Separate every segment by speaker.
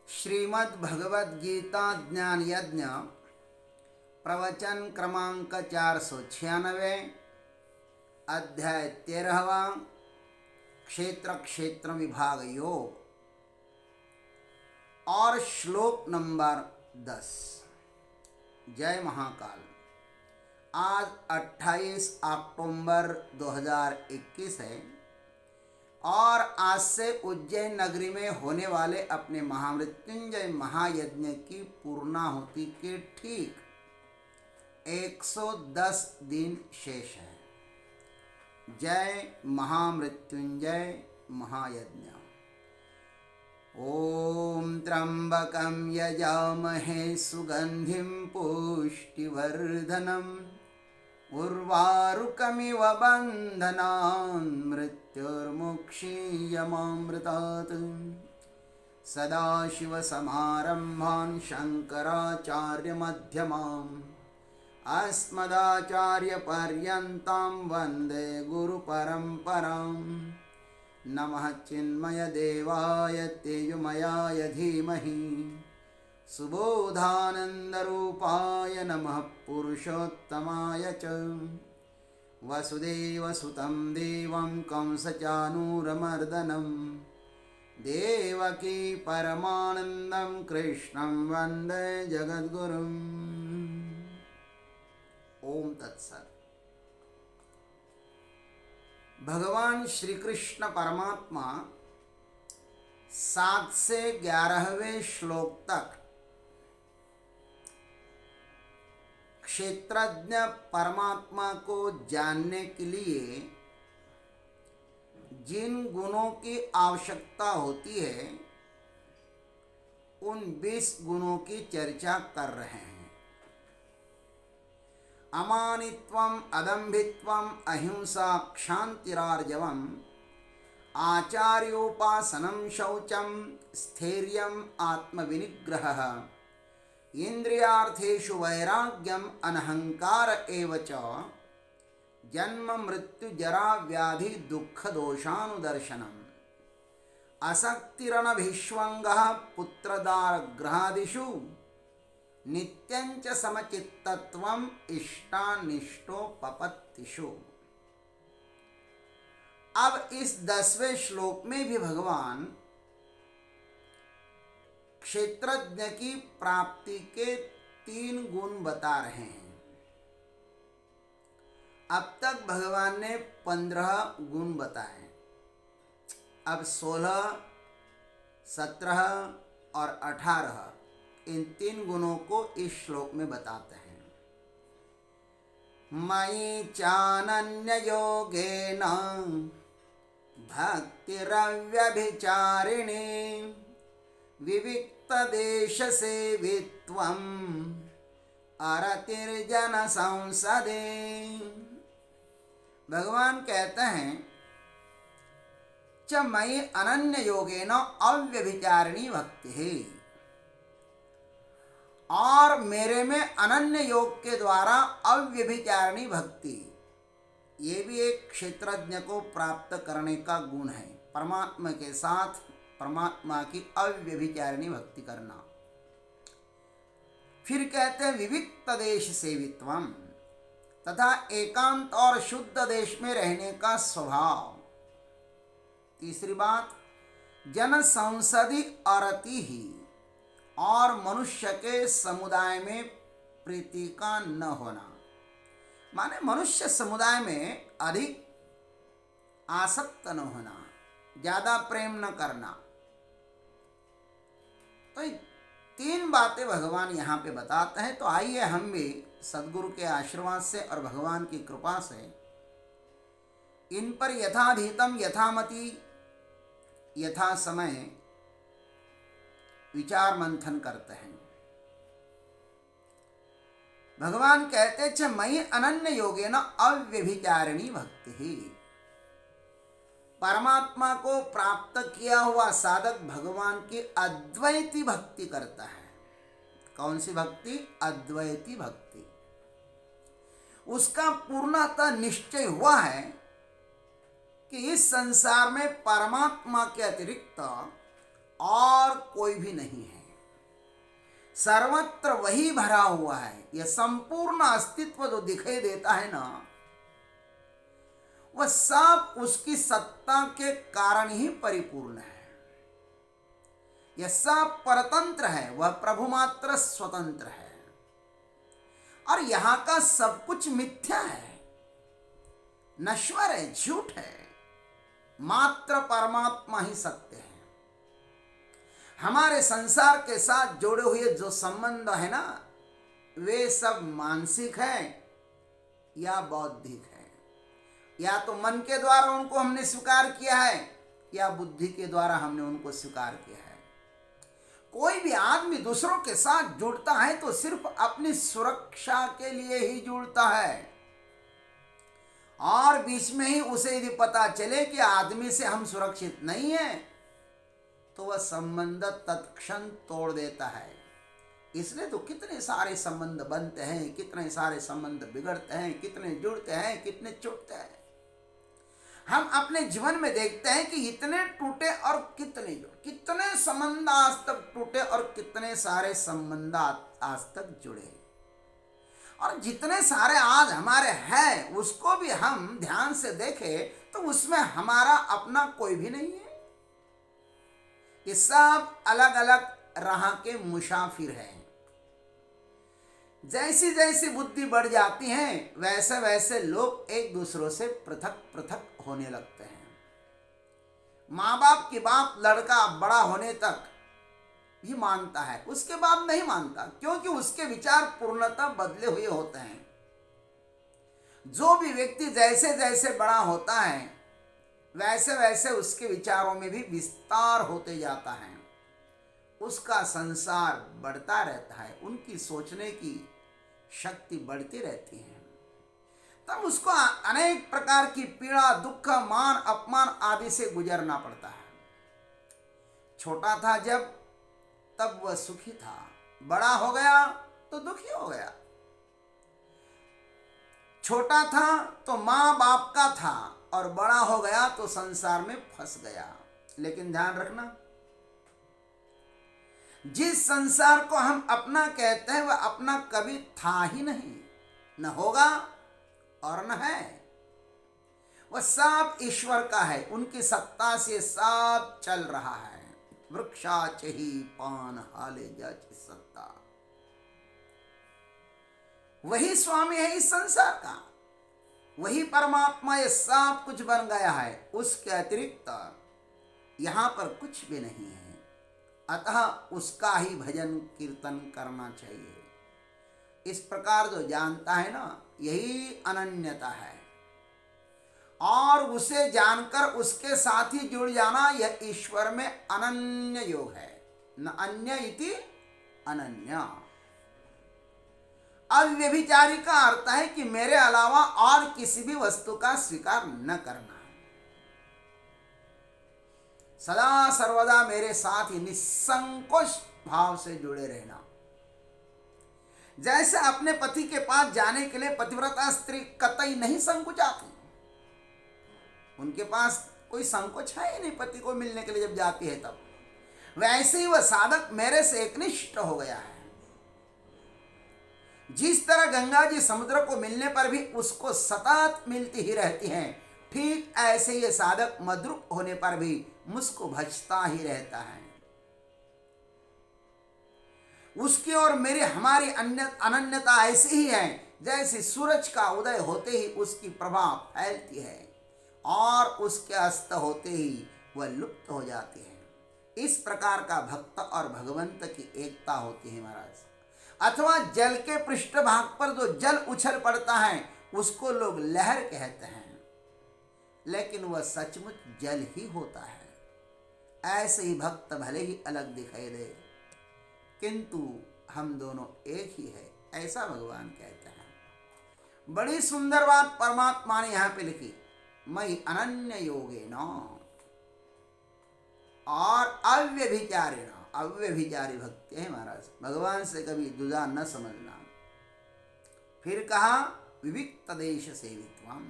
Speaker 1: श्रीमद् भगवद गीता ज्ञान यज्ञ प्रवचन क्रमांक 496 अध्याय 13वां क्षेत्र क्षेत्र विभाग योग और श्लोक नंबर 10। जय महाकाल। आज 28 अक्टूबर 2021 है और आज से उज्जैन नगरी में होने वाले अपने महामृत्युंजय महायज्ञ की पूर्णाहुति के ठीक 110 दिन शेष है। जय महामृत्युंजय महायज्ञ। ओम त्र्यंबकं यजामहे सुगंधिं पुष्टिवर्धनम् उर्वारुकमिव बन्धनान् मृत्युर्मुक्षीयमामृतात्। सदाशिवसमारम्भान् शङ्कराचार्यमध्यमाम् अस्मदाचार्यपर्यन्तां वन्दे गुरुपरम्पराम्। नमः चिन्मयदेवाय तेजोमयाय धीमहि सुबोधानन्दरूपाय नमः पुरुषोत्तमाय च। वसुदेवसुतं देवं कंसचानूरमर्दनं देवकी परमानन्दं कृष्णं वन्दे जगद्गुरुम्। ओम तत्सत्। भगवान श्री कृष्ण परमात्मा 7 से 11वें श्लोक तक क्षेत्रज्ञ परमात्मा को जानने के लिए जिन गुणों की आवश्यकता होती है उन 20 गुणों की चर्चा कर रहे हैं। अमानित्वम् अदम्भित्वम् अहिंसा क्षान्तिरार्जवम् आचार्योपासनं शौचं स्थैर्यम् आत्मविनिग्रहः इंद्रियार्थेषु वैराग्यम् अनहंकार एव च जन्म मृत्यु जरा व्याधि दुख दोषानुदर्शनम् असक्तिरनभिष्वङ्गः पुत्रदारगृहादिषु नित्यञ्च समचित्तत्वम् इष्टानिष्टोपपत्तिषु। अब इस 10वें श्लोक में भी भगवान क्षेत्रज्ञ की प्राप्ति के 3 गुण बता रहे हैं। अब तक भगवान ने 15 गुण बताए, अब 16, 17 और 18 इन 3 गुणों को इस श्लोक में बताते हैं। मयि चानन्ययोगेन भक्तिरव्यभिचारिणी विविक्तदेशसेवित्वम् अरतिर्जन संसदे। भगवान कहते हैं च मयि अनन्य योगेन अव्यभिचारिणी भक्ति है, और मेरे में अनन्य योग के द्वारा अव्यभिचारिणी भक्ति, ये भी एक क्षेत्रज्ञ को प्राप्त करने का गुण है। परमात्मा के साथ परमात्मा की अव्यभिचारिणी भक्ति करना। फिर कहते हैं विविक्त देश सेवित्वम, तथा एकांत और शुद्ध देश में रहने का स्वभाव। तीसरी बात जन संसदि अरति ही, और मनुष्य के समुदाय में प्रीति का न होना, माने मनुष्य समुदाय में अधिक आसक्त न होना, ज्यादा प्रेम न करना। तो 3 बातें भगवान यहाँ पे बताते हैं। तो आइए हम भी सद्गुरु के आशीर्वाद से और भगवान की कृपा से इन पर यथाधीतम यथामति यथा समय विचार मंथन करते हैं। भगवान कहते छ मयि अनन्य योगेन अव्यभिचारिणी भक्ति ही। परमात्मा को प्राप्त किया हुआ साधक भगवान की अद्वैती भक्ति करता है। कौन सी भक्ति? अद्वैती भक्ति। उसका पूर्णतः निश्चय हुआ है कि इस संसार में परमात्मा के अतिरिक्त और कोई भी नहीं है। सर्वत्र वही भरा हुआ है। यह संपूर्ण अस्तित्व जो दिखाई देता है ना, वह सब उसकी सत्ता के कारण ही परिपूर्ण है। यह सब परतंत्र है, वह प्रभु मात्र स्वतंत्र है। और यहां का सब कुछ मिथ्या है, नश्वर है, झूठ है। मात्र परमात्मा ही सत्य है। हमारे संसार के साथ जोड़े हुए जो संबंध है ना, वे सब मानसिक है या बौद्धिक है। या तो मन के द्वारा उनको हमने स्वीकार किया है, या बुद्धि के द्वारा हमने उनको स्वीकार किया है। कोई भी आदमी दूसरों के साथ जुड़ता है तो सिर्फ अपनी सुरक्षा के लिए ही जुड़ता है, और बीच में ही उसे यदि पता चले कि आदमी से हम सुरक्षित नहीं है, तो वह संबंध तत्क्षण तोड़ देता है। इसलिए तो कितने सारे संबंध बनते हैं, कितने सारे संबंध बिगड़ते हैं, कितने जुड़ते हैं, कितने छूटते हैं। हम अपने जीवन में देखते हैं कि इतने टूटे और कितने जुड़े, कितने संबंध आज तक टूटे और कितने सारे संबंध आज तक जुड़े। और जितने सारे आज हमारे हैं, उसको भी हम ध्यान से देखें तो उसमें हमारा अपना कोई भी नहीं है। ये सब अलग अलग राह के मुसाफिर हैं। जैसी जैसी बुद्धि बढ़ जाती है, वैसे वैसे लोग एक दूसरों से पृथक पृथक होने लगते हैं। माँ बाप की बात लड़का बड़ा होने तक ही मानता है, उसके बाद नहीं मानता, क्योंकि उसके विचार पूर्णतः बदले हुए होते हैं। जो भी व्यक्ति जैसे जैसे बड़ा होता है, वैसे वैसे उसके विचारों में भी विस्तार होते जाता है। उसका संसार बढ़ता रहता है, उनकी सोचने की शक्ति बढ़ती रहती है। तब उसको अनेक प्रकार की पीड़ा, दुख, मान, अपमान आदि से गुजरना पड़ता है। छोटा था जब, तब वह सुखी था, बड़ा हो गया तो दुखी हो गया। छोटा था तो माँ बाप का था, और बड़ा हो गया तो संसार में फंस गया। लेकिन ध्यान रखना, जिस संसार को हम अपना कहते हैं, वह अपना कभी था ही नहीं, न होगा और न है। वह सब ईश्वर का है, उनकी सत्ता से सब चल रहा है। वृक्षा चही पान हाले जाची सत्ता, वही स्वामी है इस संसार का, वही परमात्मा ये सब कुछ बन गया है। उसके अतिरिक्त यहाँ पर कुछ भी नहीं है। अतः उसका ही भजन कीर्तन करना चाहिए। इस प्रकार जो जानता है ना, यही अनन्यता है। और उसे जानकर उसके साथ ही जुड़ जाना, यह ईश्वर में अनन्य योग है। न अन्य इति अनन्य। अव्यभिचारी का अर्थ है कि मेरे अलावा और किसी भी वस्तु का स्वीकार न करना, सदा सर्वदा मेरे साथ ही निसंकोच भाव से जुड़े रहना। जैसे अपने पति के पास जाने के लिए पतिव्रता स्त्री कतई नहीं संकोचाती, उनके पास कोई संकोच है ही नहीं पति को मिलने के लिए जब जाती है तब, वैसे ही वह साधक मेरे से एकनिष्ठ हो गया है। जिस तरह गंगा जी समुद्र को मिलने पर भी उसको सतत मिलती ही रहती हैं, ठीक ऐसे ये साधक मद्रुप होने पर भी मुझको भजता ही रहता है। उसकी और मेरी हमारी अनन्यता ऐसी ही है, जैसे सूरज का उदय होते ही उसकी प्रभा फैलती है और उसके अस्त होते ही वह लुप्त हो जाती है। इस प्रकार का भक्त और भगवंत की एकता होती है महाराज। अथवा जल के पृष्ठभाग पर जो जल उछल पड़ता है, उसको लोग लहर कहते हैं, लेकिन वह सचमुच जल ही होता है। ऐसे ही भक्त भले ही अलग दिखाई दे, किंतु हम दोनों एक ही है, ऐसा भगवान कहते हैं। बड़ी सुंदर बात परमात्मा ने यहां पे लिखी, मयि अनन्य योगेन और अव्यभिचारेण। अव्यभिचारी भक्ति है महाराज, भगवान से कभी दुजा न समझना। फिर कहा विविक्त देश सेवित्वम,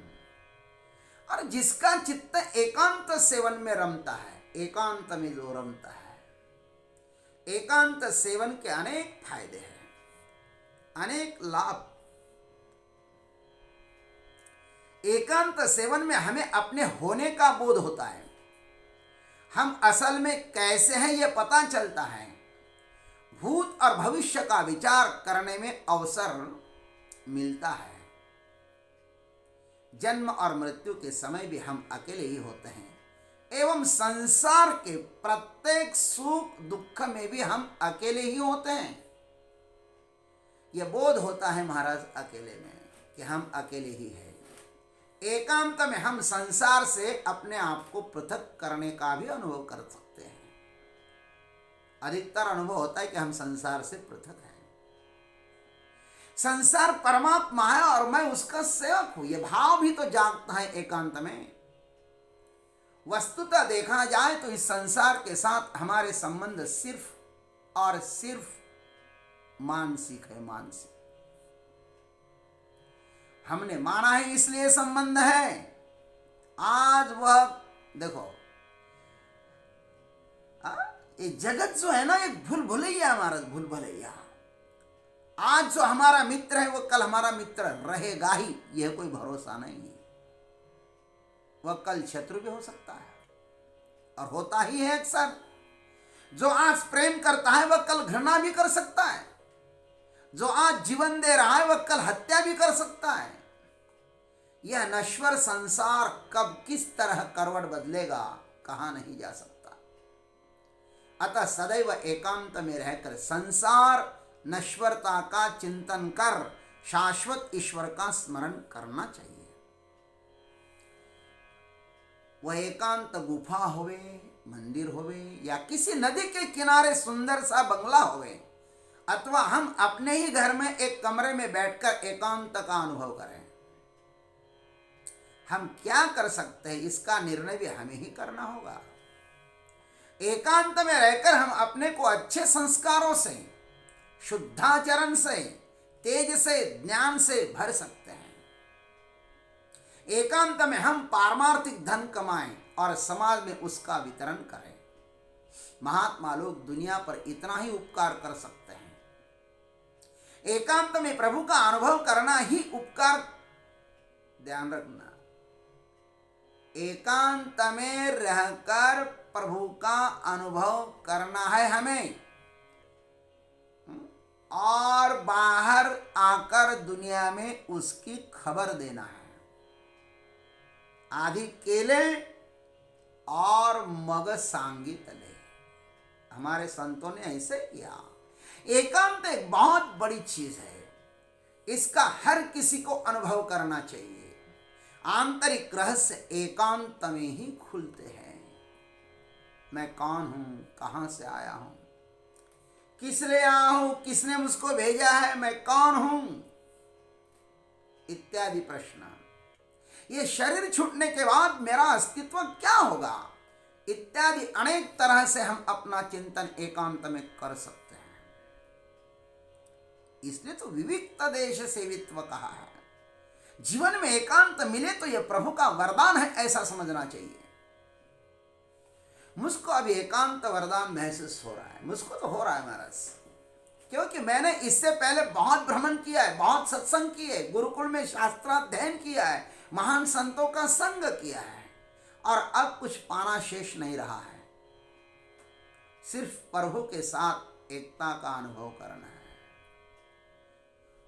Speaker 1: और जिसका चित्त एकांत सेवन में रमता है, एकांत में जो रमता है, एकांत सेवन के अनेक फायदे हैं, अनेक लाभ। एकांत सेवन में हमें अपने होने का बोध होता है, हम असल में कैसे हैं यह पता चलता है, भूत और भविष्य का विचार करने में अवसर मिलता है। जन्म और मृत्यु के समय भी हम अकेले ही होते हैं एवं संसार के प्रत्येक सुख दुख में भी हम अकेले ही होते हैं। यह बोध होता है महाराज अकेले में कि हम अकेले ही हैं। एकांत में हम संसार से अपने आप को पृथक करने का भी अनुभव कर सकते हैं। अधिकतर अनुभव होता है कि हम संसार से पृथक हैं। संसार परमात्मा है और मैं उसका सेवक हूं, यह भाव भी तो जागता है एकांत में। वस्तुतः देखा जाए तो इस संसार के साथ हमारे संबंध सिर्फ और सिर्फ मानसिक है, मानसिक। हमने माना है इसलिए संबंध है। आज वह देखो, ये जगत जो है ना, एक भूल भुलैया महाराज, भूल भुलैया। आज जो हमारा मित्र है वो कल हमारा मित्र रहेगा ही, यह कोई भरोसा नहीं है। वह कल शत्रु भी हो सकता है और होता ही है अक्सर। जो आज प्रेम करता है वह कल घृणा भी कर सकता है, जो आज जीवन दे रहा है वह कल हत्या भी कर सकता है। यह नश्वर संसार कब किस तरह करवट बदलेगा कहा नहीं जा सकता। अतः सदैव एकांत में रहकर संसार नश्वरता का चिंतन कर शाश्वत ईश्वर का स्मरण करना चाहिए। वह एकांत गुफा होवे, मंदिर होवे, या किसी नदी के किनारे सुंदर सा बंगला होवे, अथवा हम अपने ही घर में एक कमरे में बैठकर एकांत का अनुभव करें। हम क्या कर सकते हैं इसका निर्णय भी हमें ही करना होगा। एकांत में रहकर हम अपने को अच्छे संस्कारों से, शुद्धाचरण से, तेज से, ज्ञान से भर सकते हैं। एकांत में हम पारमार्थिक धन कमाएं और समाज में उसका वितरण करें। महात्मा लोग दुनिया पर इतना ही उपकार कर सकते हैं। एकांत में प्रभु का अनुभव करना ही उपकार, ध्यान रखना। एकांत में रहकर प्रभु का अनुभव करना है हमें, और बाहर आकर दुनिया में उसकी खबर देना है। आधी केले और मग सांगी तले, हमारे संतों ने ऐसे किया। एकांत एक बहुत बड़ी चीज है, इसका हर किसी को अनुभव करना चाहिए। आंतरिक रहस्य एकांत में ही खुलते हैं। मैं कौन हूं, कहां से आया हूं, किस लिए आया हूं, किसने मुझको भेजा है, मैं कौन हूं, इत्यादि प्रश्न। ये शरीर छूटने के बाद मेरा अस्तित्व क्या होगा, इत्यादि अनेक तरह से हम अपना चिंतन एकांत में कर सकते हैं। इसलिए तो विविक्त देश सेवित्व कहा है। जीवन में एकांत मिले तो यह प्रभु का वरदान है, ऐसा समझना चाहिए। मुझको अभी एकांत वरदान महसूस हो रहा है, मुझको तो हो रहा है महाराज, क्योंकि मैंने इससे पहले बहुत भ्रमण किया है, बहुत सत्संग किए, गुरुकुल में शास्त्राध्ययन किया है, महान संतों का संग किया है, और अब कुछ पाना शेष नहीं रहा है। सिर्फ प्रभु के साथ एकता का अनुभव करना है।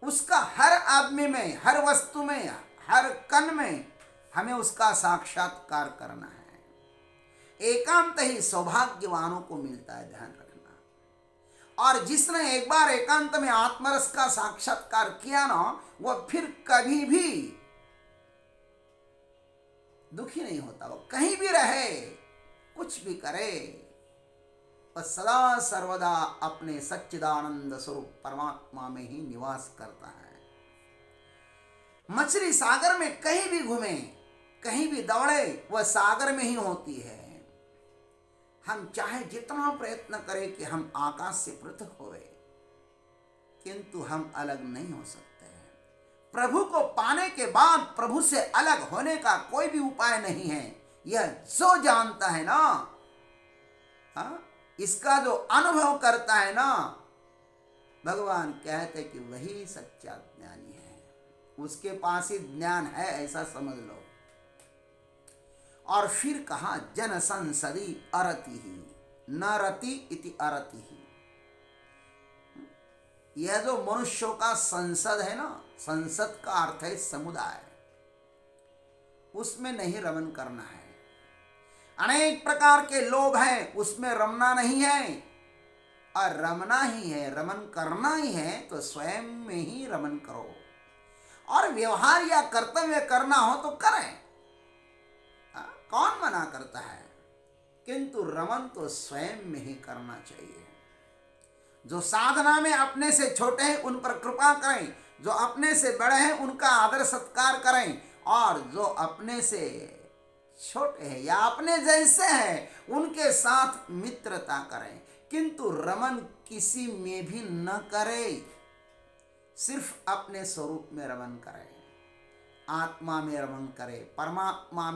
Speaker 1: उसका हर आदमी में, हर वस्तु में, हर कण में हमें उसका साक्षात्कार करना है। एकांत ही सौभाग्यवानों को मिलता है, ध्यान रखना। और जिसने एक बार एकांत में आत्मरस का साक्षात्कार किया ना, वह फिर कभी भी दुखी नहीं होता। वो कहीं भी रहे, कुछ भी करे, वह सदा सर्वदा अपने सच्चिदानंद स्वरूप परमात्मा में ही निवास करता है। मछली सागर में कहीं भी घूमे, कहीं भी दौड़े, वह सागर में ही होती है। हम चाहे जितना प्रयत्न करें कि हम आकाश से पृथक होवे, किंतु हम अलग नहीं हो सकते। प्रभु को पाने के बाद प्रभु से अलग होने का कोई भी उपाय नहीं है। यह जो जानता है ना, इसका जो अनुभव करता है ना, भगवान कहते कि वही सच्चा ज्ञानी है, उसके पास ही ज्ञान है, ऐसा समझ लो। और फिर कहा जन संसदी अरति ही, न रति इति अरति ही। यह जो मनुष्यों का संसद है ना, संसद का अर्थ है समुदाय, उसमें नहीं रमन करना है। अनेक प्रकार के लोग हैं, उसमें रमना नहीं है, और रमना ही है, रमन करना ही है तो स्वयं में ही रमन करो। और व्यवहार या कर्तव्य करना हो तो करें, कौन मना करता है, किंतु रमन तो स्वयं में ही करना चाहिए। जो साधना में अपने से छोटे हैं उन पर कृपा करें, जो अपने से बड़े हैं उनका आदर सत्कार करें, और जो अपने से छोटे हैं या अपने जैसे हैं उनके साथ मित्रता करें, किंतु रमन किसी में भी न करें, सिर्फ अपने स्वरूप में रमन करें, आत्मा में रमन करें, परमात्मा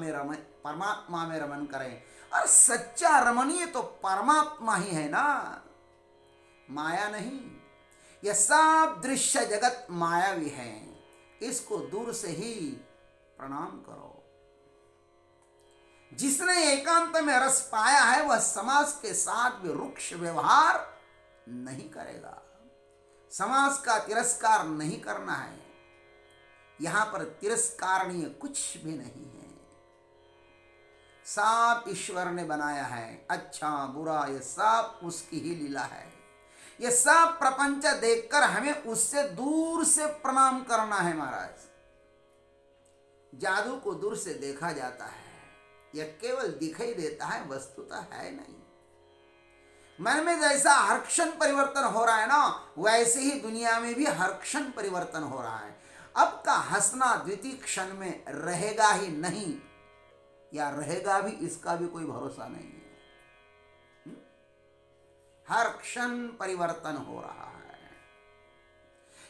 Speaker 1: में रमन करें। और सच्चा रमणीय तो परमात्मा ही है ना, माया नहीं। यह सब दृश्य जगत मायावी है, इसको दूर से ही प्रणाम करो। जिसने एकांत में रस पाया है वह समाज के साथ भी रुक्ष व्यवहार नहीं करेगा, समाज का तिरस्कार नहीं करना है। यहां पर तिरस्कारनीय कुछ भी नहीं है, सब ईश्वर ने बनाया है, अच्छा बुरा ये सब उसकी ही लीला है। ये सब प्रपंच देखकर हमें उससे दूर से प्रणाम करना है महाराज। जादू को दूर से देखा जाता है, यह केवल दिखाई देता है, वस्तुतः है नहीं। मन में जैसा हर क्षण परिवर्तन हो रहा है ना, वैसे ही दुनिया में भी हर क्षण परिवर्तन हो रहा है। अब का हंसना द्वितीय क्षण में रहेगा ही नहीं, या रहेगा भी इसका भी कोई भरोसा नहीं है। हर क्षण परिवर्तन हो रहा है।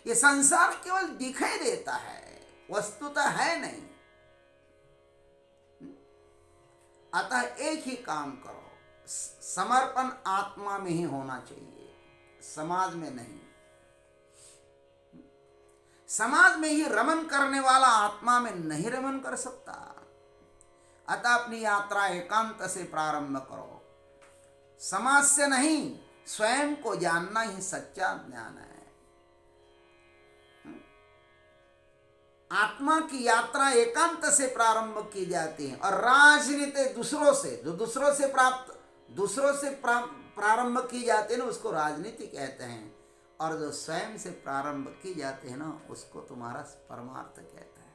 Speaker 1: ये संसार केवल दिखाई देता है, वस्तुतः है नहीं। अतः एक ही काम करो, समर्पण आत्मा में ही होना चाहिए, समाज में नहीं। समाज में ही रमन करने वाला आत्मा में नहीं रमन कर सकता। अतः अपनी यात्रा एकांत से प्रारंभ करो, समाज से नहीं। स्वयं को जानना ही सच्चा ज्ञान है। आत्मा की यात्रा एकांत से प्रारंभ की जाती है, और राजनीति दूसरों से, जो दूसरों से प्रारंभ की जाती है ना, उसको राजनीति कहते हैं। और जो स्वयं से प्रारंभ की जाती है ना, उसको तुम्हारा परमार्थ कहता है।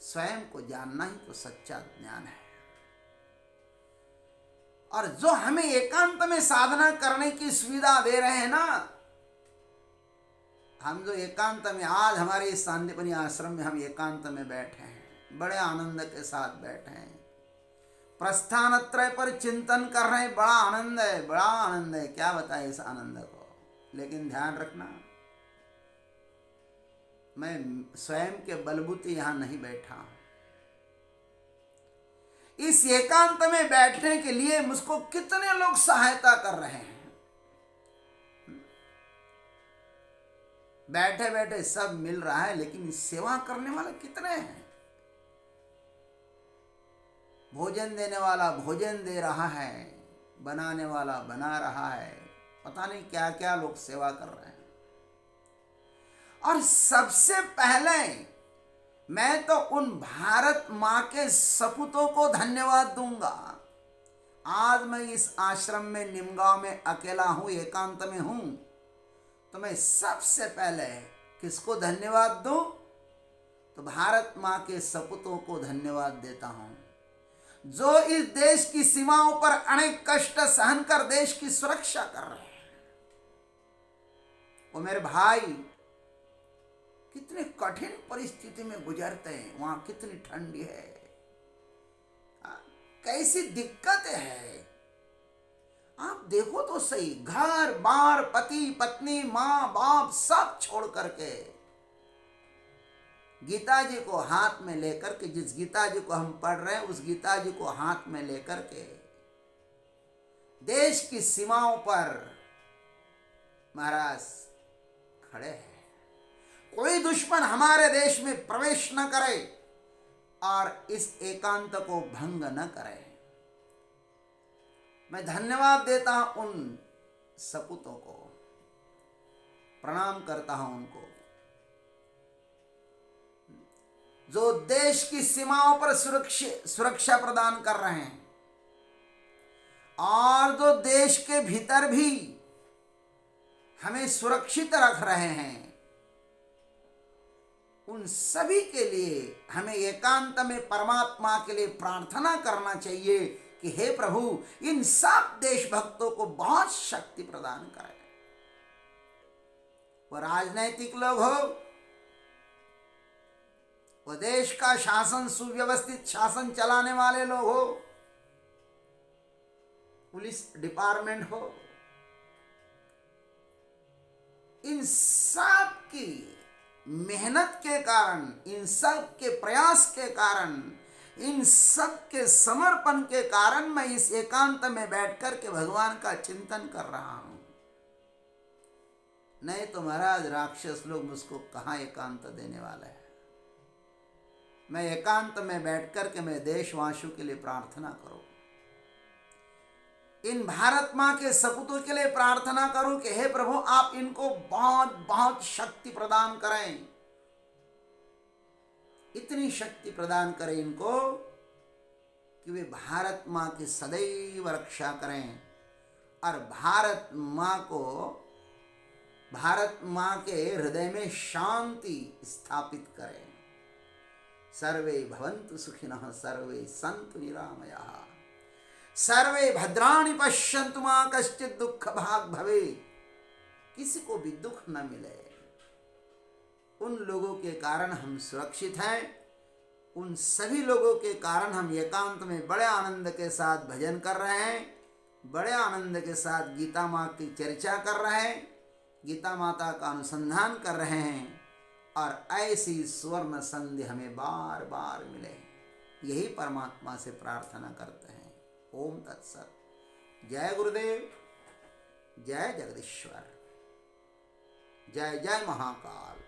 Speaker 1: स्वयं को जानना ही तो सच्चा ज्ञान है। और जो हमें एकांत में साधना करने की सुविधा दे रहे हैं ना, हम जो एकांत में, आज हमारे इस सांदीपनी आश्रम में हम एकांत में बैठे हैं, बड़े आनंद के साथ बैठे हैं, प्रस्थान त्रय पर चिंतन कर रहे हैं। बड़ा आनंद है, बड़ा आनंद है, क्या बताए इस आनंद को। लेकिन ध्यान रखना, मैं स्वयं के बलबूते यहां नहीं बैठा हूं। इस एकांत में बैठने के लिए मुझको कितने लोग सहायता कर रहे हैं। बैठे बैठे सब मिल रहा है, लेकिन सेवा करने वाले कितने हैं। भोजन देने वाला भोजन दे रहा है, बनाने वाला बना रहा है, पता नहीं क्या क्या लोग सेवा कर रहे हैं। और सबसे पहले मैं तो उन भारत माँ के सपूतों को धन्यवाद दूंगा। आज मैं इस आश्रम में निमगांव में अकेला हूं, एकांत में हूं, तो मैं सबसे पहले किसको धन्यवाद दूं? तो भारत माँ के सपूतों को धन्यवाद देता हूं, जो इस देश की सीमाओं पर अनेक कष्ट सहन कर देश की सुरक्षा कर रहे हैं। वो मेरे भाई कितने कठिन परिस्थिति में गुजरते हैं, वहां कितनी ठंडी है, कैसी दिक्कतें हैं। आप देखो तो सही, घर बार, पति पत्नी, माँ बाप सब छोड़ करके गीता जी को हाथ में लेकर के, जिस गीता जी को हम पढ़ रहे हैं उस गीता जी को हाथ में लेकर के देश की सीमाओं पर महाराज खड़े हैं। कोई दुश्मन हमारे देश में प्रवेश न करे और इस एकांत को भंग न करे। मैं धन्यवाद देता हूं उन सपूतों को, प्रणाम करता हूं उनको जो देश की सीमाओं पर सुरक्षा प्रदान कर रहे हैं और जो देश के भीतर भी हमें सुरक्षित रख रहे हैं। उन सभी के लिए हमें एकांत में परमात्मा के लिए प्रार्थना करना चाहिए कि हे प्रभु, इन सब देशभक्तों को बहुत शक्ति प्रदान करें। वो राजनैतिक लोग हो, वो देश का शासन, सुव्यवस्थित शासन चलाने वाले लोग हो, पुलिस डिपार्टमेंट हो, इन सब की मेहनत के कारण, इन सब के प्रयास के कारण, इन सब के समर्पण के कारण मैं इस एकांत में बैठकर के भगवान का चिंतन कर रहा हूं। नहीं तो महाराज राक्षस लोग मुझको कहां एकांत देने वाले हैं। मैं एकांत में बैठकर के मैं देशवासियों के लिए प्रार्थना करूं, इन भारत मां के सपूतों के लिए प्रार्थना करूं कि हे प्रभु, आप इनको बहुत बहुत शक्ति प्रदान करें, इतनी शक्ति प्रदान करें इनको कि वे भारत मां की सदैव रक्षा करें और भारत मां के हृदय में शांति स्थापित करें। सर्वे भवन्तु सुखिनः, सर्वे सन्तु निरामयाः, सर्वे भद्राणि पश्यन्तु मा कश्चित् दुःख भाग् भवेत्। किसी को भी दुख न मिले। उन लोगों के कारण हम सुरक्षित हैं। उन सभी लोगों के कारण हम एकांत में बड़े आनंद के साथ भजन कर रहे हैं, बड़े आनंद के साथ गीता माँ की चर्चा कर रहे हैं, गीता माता का अनुसंधान कर रहे हैं और ऐसी स्वर्ण संधि हमें बार बार मिले, यही परमात्मा से प्रार्थना करते हैं। ओम तत्सत। जय गुरुदेव, जय जगदीश्वर, जय जय महाकाल।